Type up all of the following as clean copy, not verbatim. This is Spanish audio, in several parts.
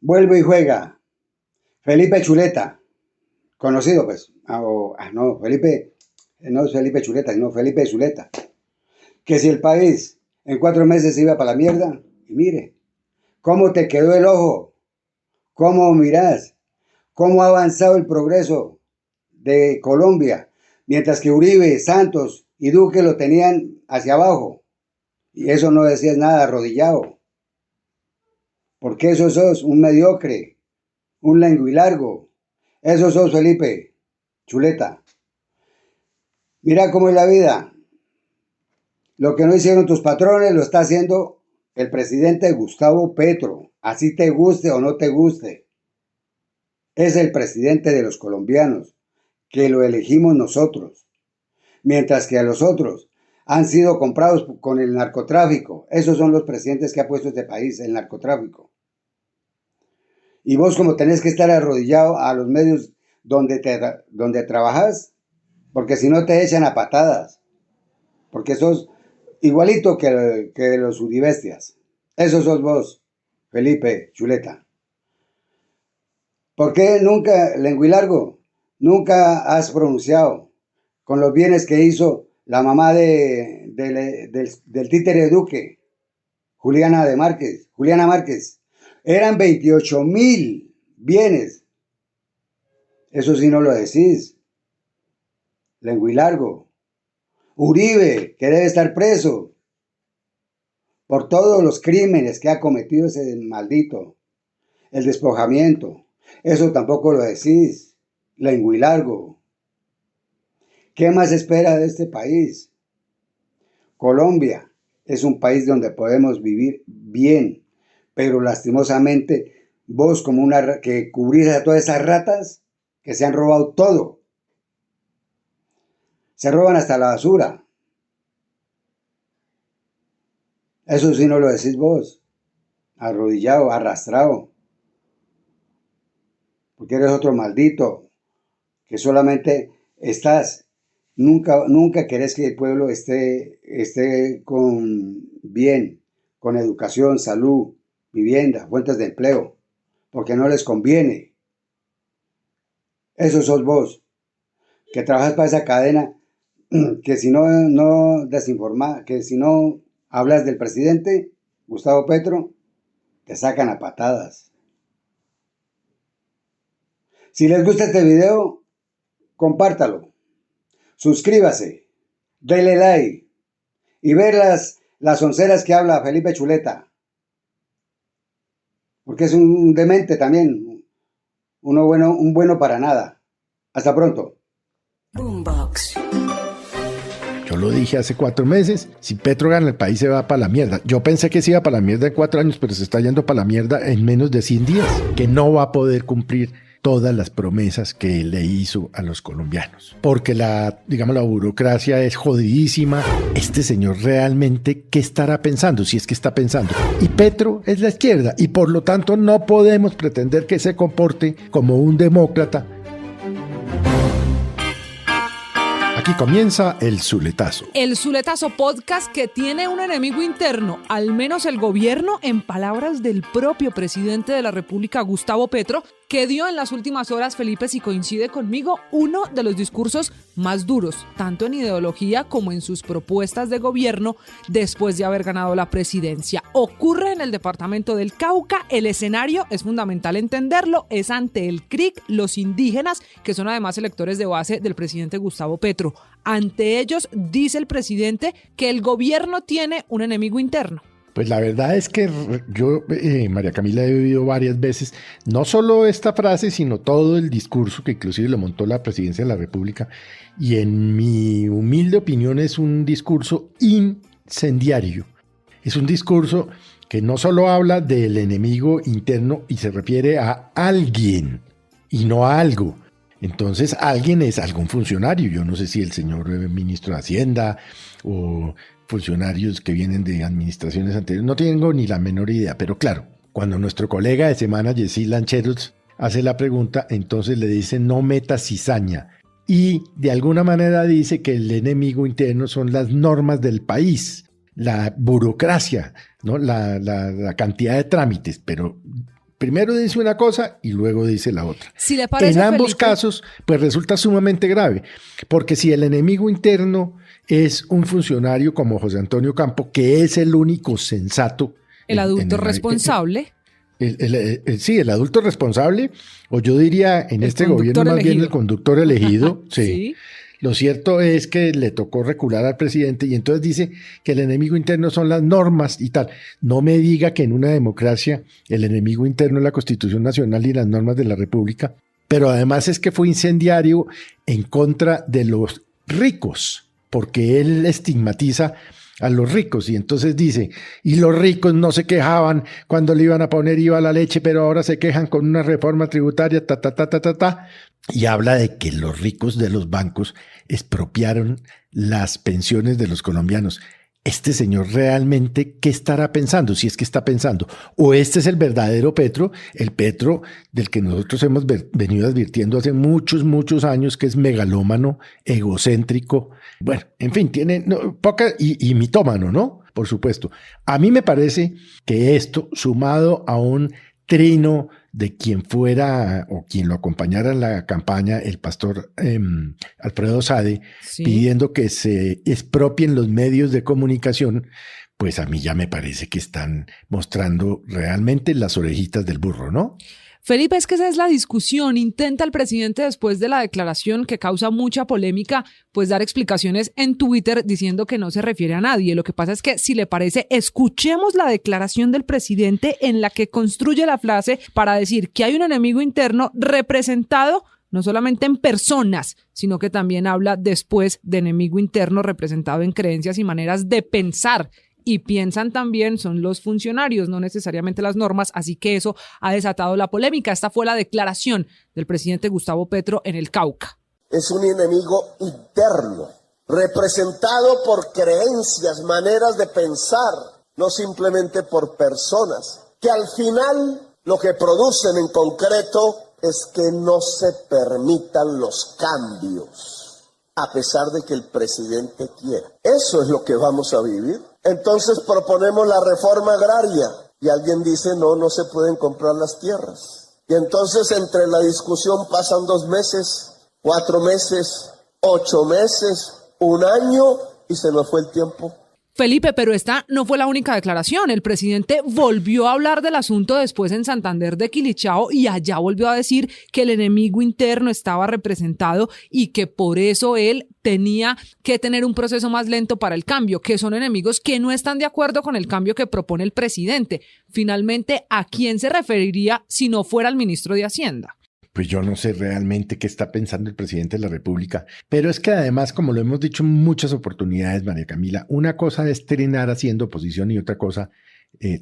Vuelve y juega. Felipe Chuleta, conocido pues. No, Felipe, no es Felipe Chuleta, sino Felipe Zuleta. Que si el país en 4 meses iba para la mierda, y mire, ¿cómo te quedó el ojo? ¿Cómo mirás? ¿Cómo ha avanzado el progreso de Colombia? Mientras que Uribe, Santos y Duque lo tenían hacia abajo. Y eso no decías nada, arrodillado. Porque eso sos un mediocre, un lenguilargo. Eso sos Felipe Chuleta. Mira cómo es la vida. Lo que no hicieron tus patrones lo está haciendo el presidente Gustavo Petro. Así te guste o no te guste. Es el presidente de los colombianos, que lo elegimos nosotros. Mientras que a los otros han sido comprados con el narcotráfico. Esos son los presidentes que ha puesto este país, el narcotráfico. Y vos como tenés que estar arrodillado a los medios donde trabajas, porque si no te echan a patadas. Porque sos igualito que los udibestias. Eso sos vos, Felipe Chuleta. ¿Por qué nunca, lenguilargo, nunca has pronunciado con los bienes que hizo la mamá del títere Duque, Juliana Márquez? Eran 28,000 bienes. Eso sí no lo decís. Lenguilargo. Uribe, que debe estar preso por todos los crímenes que ha cometido ese maldito. El despojamiento. Eso tampoco lo decís. Lenguilargo. ¿Qué más espera de este país? Colombia es un país donde podemos vivir bien, pero lastimosamente vos como que cubrís a todas esas ratas que se han robado todo. Se roban hasta la basura. Eso sí no lo decís vos. Arrodillado, arrastrado. Porque eres otro maldito que solamente estás. Nunca querés que el pueblo esté con bien, con educación, salud, vivienda, fuentes de empleo, porque no les conviene. Eso sos vos, que trabajas para esa cadena, que si no desinformas, que si no hablas del presidente, Gustavo Petro, te sacan a patadas. Si les gusta este video, compártalo, suscríbase, dele like y ver las onceras que habla Felipe Chuleta, porque es un demente también, un bueno para nada. Hasta pronto. Boombox. Yo lo dije hace 4 meses, si Petro gana el país se va para la mierda. Yo pensé que se iba para la mierda en 4 años, pero se está yendo para la mierda en menos de 100 días, que no va a poder cumplir todas las promesas que le hizo a los colombianos. Porque la burocracia es jodidísima. Este señor realmente, ¿qué estará pensando? Si es que está pensando. Y Petro es la izquierda y por lo tanto no podemos pretender que se comporte como un demócrata. Aquí comienza El Zuletazo. El Zuletazo podcast que tiene un enemigo interno, al menos el gobierno, en palabras del propio presidente de la República, Gustavo Petro, que dio en las últimas horas, Felipe, si coincide conmigo, uno de los discursos más duros, tanto en ideología como en sus propuestas de gobierno después de haber ganado la presidencia. Ocurre en el departamento del Cauca, el escenario es fundamental entenderlo, es ante el CRIC, los indígenas, que son además electores de base del presidente Gustavo Petro. Ante ellos, dice el presidente que el gobierno tiene un enemigo interno. Pues la verdad es que yo, María Camila, he oído varias veces, no solo esta frase, sino todo el discurso que inclusive lo montó la presidencia de la República, y en mi humilde opinión es un discurso incendiario. Es un discurso que no solo habla del enemigo interno y se refiere a alguien y no a algo. Entonces alguien es algún funcionario, yo no sé si el señor ministro de Hacienda o funcionarios que vienen de administraciones anteriores, no tengo ni la menor idea, pero claro, cuando nuestro colega de semana, Jessy Lancheros, hace la pregunta, entonces le dice no meta cizaña y de alguna manera dice que el enemigo interno son las normas del país, la burocracia, ¿no? la cantidad de trámites, pero primero dice una cosa y luego dice la otra. Si le parece, en ambos Felipe, casos, pues resulta sumamente grave, porque si el enemigo interno es un funcionario como José Antonio Campo, que es el único sensato. el adulto responsable. Sí, el adulto responsable, o yo diría en El este conductor gobierno más bien elegido. el conductor elegido. Sí. Sí. Lo cierto es que le tocó recular al presidente y entonces dice que el enemigo interno son las normas y tal. No me diga que en una democracia el enemigo interno es la Constitución Nacional y las normas de la República, pero además es que fue incendiario en contra de los ricos, porque él estigmatiza a los ricos y entonces dice, y los ricos no se quejaban cuando le iban a poner IVA a la leche, pero ahora se quejan con una reforma tributaria, y habla de que los ricos de los bancos expropiaron las pensiones de los colombianos. Este señor realmente, ¿qué estará pensando? Si es que está pensando. O este es el verdadero Petro, el Petro del que nosotros hemos venido advirtiendo hace muchos años, que es megalómano, egocéntrico. Bueno, en fin, tiene poca y mitómano, ¿no? Por supuesto. A mí me parece que esto, sumado a un trino de quien fuera o quien lo acompañara en la campaña, el pastor Alfredo Sade, Sí. pidiendo que se expropien los medios de comunicación, pues a mí ya me parece que están mostrando realmente las orejitas del burro, ¿no? Felipe, es que esa es la discusión. Intenta el presidente, después de la declaración que causa mucha polémica, pues dar explicaciones en Twitter diciendo que no se refiere a nadie. Lo que pasa es que, si le parece, escuchemos la declaración del presidente en la que construye la frase para decir que hay un enemigo interno representado no solamente en personas, sino que también habla después de enemigo interno representado en creencias y maneras de pensar. Y piensan también son los funcionarios, no necesariamente las normas, así que eso ha desatado la polémica. Esta fue la declaración del presidente Gustavo Petro en el Cauca. Es un enemigo interno, representado por creencias, maneras de pensar, no simplemente por personas, que al final lo que producen en concreto es que no se permitan los cambios, a pesar de que el presidente quiera. Eso es lo que vamos a vivir. Entonces proponemos la reforma agraria y alguien dice no se pueden comprar las tierras. Y entonces entre la discusión pasan 2 meses, 4 meses, 8 meses, 1 año y se nos fue el tiempo. Felipe, pero esta no fue la única declaración. El presidente volvió a hablar del asunto después en Santander de Quilichao y allá volvió a decir que el enemigo interno estaba representado y que por eso él tenía que tener un proceso más lento para el cambio, que son enemigos que no están de acuerdo con el cambio que propone el presidente. Finalmente, ¿a quién se referiría si no fuera el ministro de Hacienda? Pues yo no sé realmente qué está pensando el presidente de la República, pero es que además, como lo hemos dicho en muchas oportunidades, María Camila, una cosa es trinar haciendo oposición y otra cosa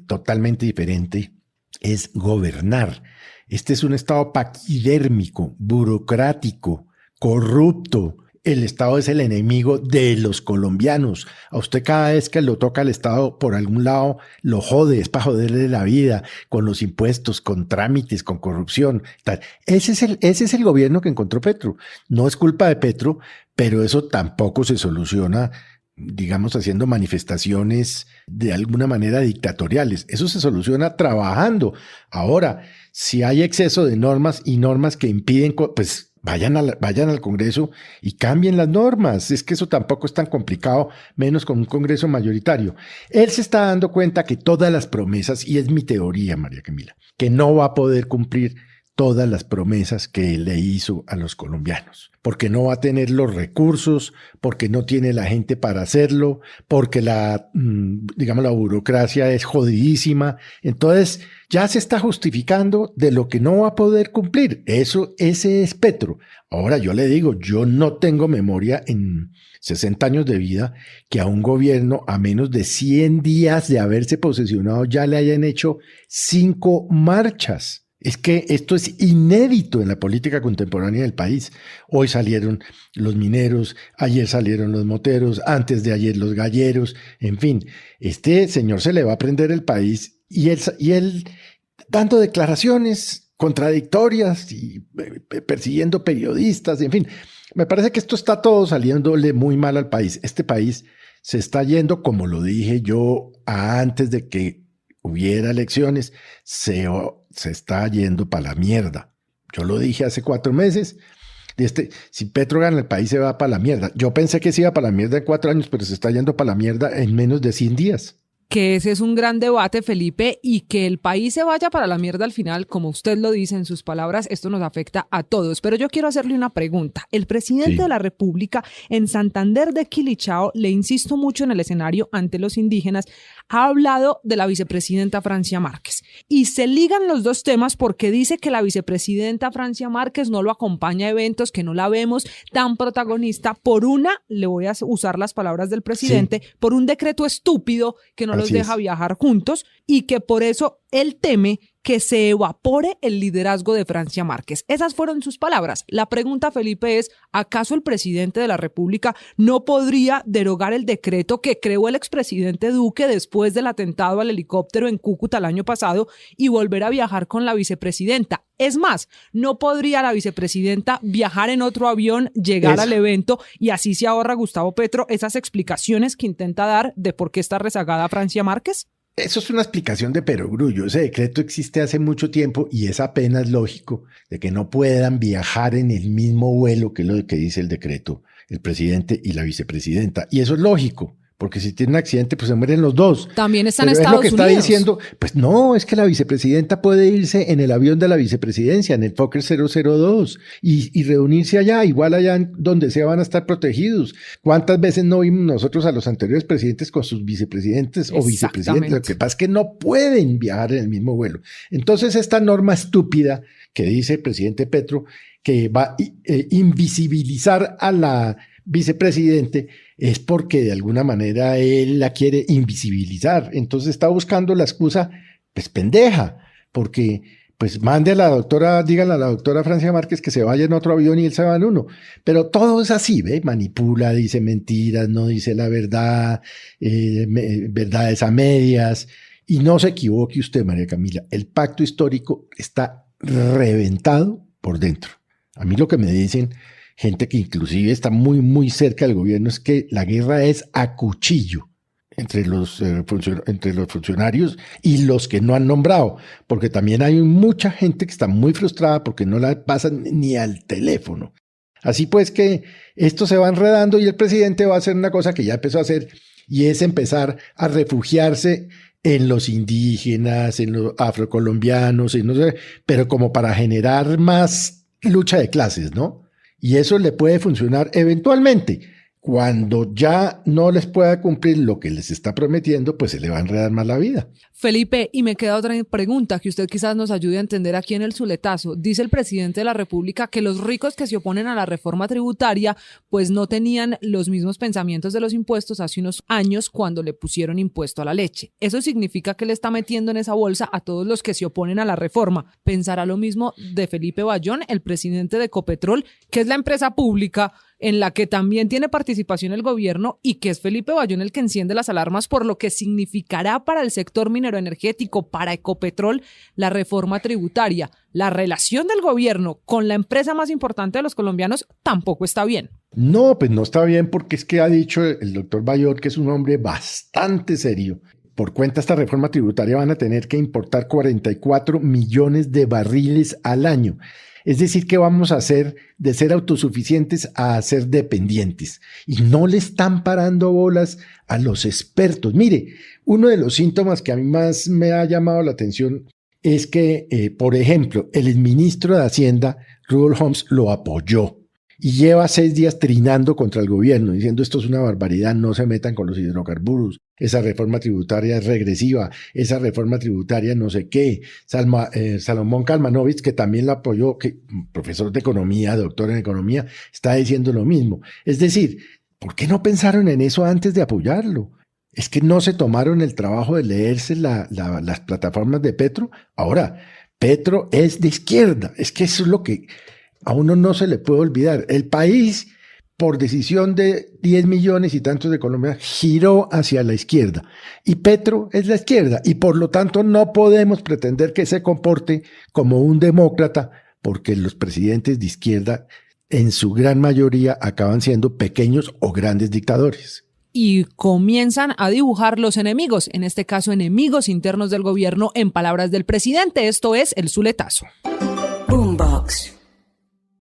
totalmente diferente es gobernar. Este es un Estado paquidérmico, burocrático, corrupto. El Estado es el enemigo de los colombianos. A usted cada vez que lo toca el Estado por algún lado lo jode, es para joderle la vida con los impuestos, con trámites, con corrupción. Tal. Ese es el gobierno que encontró Petro. No es culpa de Petro, pero eso tampoco se soluciona, digamos, haciendo manifestaciones de alguna manera dictatoriales. Eso se soluciona trabajando. Ahora, si hay exceso de normas y normas que impiden, pues vayan al Congreso y cambien las normas. Es que eso tampoco es tan complicado, menos con un Congreso mayoritario. Él se está dando cuenta que todas las promesas, y es mi teoría, María Camila, que no va a poder cumplir todas las promesas que le hizo a los colombianos, porque no va a tener los recursos, porque no tiene la gente para hacerlo, porque la burocracia es jodidísima. Entonces ya se está justificando de lo que no va a poder cumplir. Ese es Petro. Ahora yo le digo, yo no tengo memoria en 60 años de vida que a un gobierno a menos de 100 días de haberse posesionado ya le hayan hecho 5 marchas. Es que esto es inédito en la política contemporánea del país. Hoy salieron los mineros, ayer salieron los moteros, antes de ayer los galleros, en fin. Este señor se le va a prender el país y él dando declaraciones contradictorias y persiguiendo periodistas, en fin. Me parece que esto está todo saliéndole muy mal al país. Este país se está yendo, como lo dije yo antes de que hubiera elecciones, se está yendo para la mierda. Yo lo dije hace 4 meses. Si Petro gana, el país se va para la mierda. Yo pensé que se iba para la mierda en 4 años, pero se está yendo para la mierda en menos de 100 días. Que ese es un gran debate, Felipe, y que el país se vaya para la mierda al final, como usted lo dice en sus palabras, esto nos afecta a todos. Pero yo quiero hacerle una pregunta. El presidente de la República en Santander de Quilichao, le insisto mucho en el escenario ante los indígenas, ha hablado de la vicepresidenta Francia Márquez. Y se ligan los dos temas porque dice que la vicepresidenta Francia Márquez no lo acompaña a eventos, que no la vemos tan protagonista por le voy a usar las palabras del presidente, por un decreto estúpido que no los deja viajar juntos y que por eso él teme que se evapore el liderazgo de Francia Márquez. Esas fueron sus palabras. La pregunta, Felipe, es, ¿acaso el presidente de la República no podría derogar el decreto que creó el expresidente Duque después del atentado al helicóptero en Cúcuta el año pasado y volver a viajar con la vicepresidenta? Es más, ¿no podría la vicepresidenta viajar en otro avión, llegar al evento y así se ahorra Gustavo Petro esas explicaciones que intenta dar de por qué está rezagada Francia Márquez? Eso es una explicación de perogrullo. Ese decreto existe hace mucho tiempo y es apenas lógico de que no puedan viajar en el mismo vuelo, que es lo que dice el decreto, el presidente y la vicepresidenta. Y eso es lógico, porque si tiene un accidente, pues se mueren los dos. También están en Estados Unidos. Es lo que está diciendo, pues no, es que la vicepresidenta puede irse en el avión de la vicepresidencia, en el Fokker 002, y reunirse allá, igual allá donde sea van a estar protegidos. ¿Cuántas veces no vimos nosotros a los anteriores presidentes con sus vicepresidentes o vicepresidentes? Lo que pasa es que no pueden viajar en el mismo vuelo. Entonces esta norma estúpida que dice el presidente Petro, que va a invisibilizar a la vicepresidente, es porque de alguna manera él la quiere invisibilizar. Entonces está buscando la excusa, pues pendeja, porque pues mande a la doctora, díganle a la doctora Francia Márquez que se vaya en otro avión y él se va en uno. Pero todo es así, ¿ve? Manipula, dice mentiras, no dice la verdad, verdades a medias. Y no se equivoque usted, María Camila, el pacto histórico está reventado por dentro. A mí lo que me dicen gente que inclusive está muy, muy cerca del gobierno es que la guerra es a cuchillo entre los funcionarios y los que no han nombrado, porque también hay mucha gente que está muy frustrada porque no la pasan ni al teléfono. Así pues que esto se va enredando y el presidente va a hacer una cosa que ya empezó a hacer y es empezar a refugiarse en los indígenas, en los afrocolombianos, no sé, pero como para generar más lucha de clases, ¿no? Y eso le puede funcionar eventualmente. Cuando ya no les pueda cumplir lo que les está prometiendo, pues se le va a enredar más la vida. Felipe, y me queda otra pregunta que usted quizás nos ayude a entender aquí en el Zuletazo. Dice el presidente de la República que los ricos que se oponen a la reforma tributaria pues no tenían los mismos pensamientos de los impuestos hace unos años cuando le pusieron impuesto a la leche. Eso significa que le está metiendo en esa bolsa a todos los que se oponen a la reforma. ¿Pensará lo mismo de Felipe Bayón, el presidente de Ecopetrol, que es la empresa pública en la que también tiene participación el gobierno y que es Felipe Bayón el que enciende las alarmas por lo que significará para el sector minero energético, para Ecopetrol, la reforma tributaria? La relación del gobierno con la empresa más importante de los colombianos tampoco está bien. No, pues no está bien porque es que ha dicho el doctor Bayón que es un hombre bastante serio. Por cuenta de esta reforma tributaria van a tener que importar 44 millones de barriles al año. Es decir, que vamos a hacer de ser autosuficientes a ser dependientes. Y no le están parando bolas a los expertos. Mire, uno de los síntomas que a mí más me ha llamado la atención es que, por ejemplo, el exministro de Hacienda, Rudolf Homs, lo apoyó. Y lleva 6 días trinando contra el gobierno, diciendo esto es una barbaridad, no se metan con los hidrocarburos, esa reforma tributaria es regresiva, esa reforma tributaria no sé qué. Salomón Kalmanovich, que también la apoyó, que profesor de economía, doctor en economía, está diciendo lo mismo. Es decir, ¿por qué no pensaron en eso antes de apoyarlo? Es que no se tomaron el trabajo de leerse las plataformas de Petro. Ahora, Petro es de izquierda, es que eso es lo que a uno no se le puede olvidar. El país, por decisión de 10 millones y tantos de Colombia, giró hacia la izquierda. Y Petro es la izquierda. Y por lo tanto no podemos pretender que se comporte como un demócrata, porque los presidentes de izquierda, en su gran mayoría, acaban siendo pequeños o grandes dictadores. y comienzan a dibujar los enemigos, en este caso enemigos internos del gobierno, en palabras del presidente. Esto es el Zuletazo. Boombox.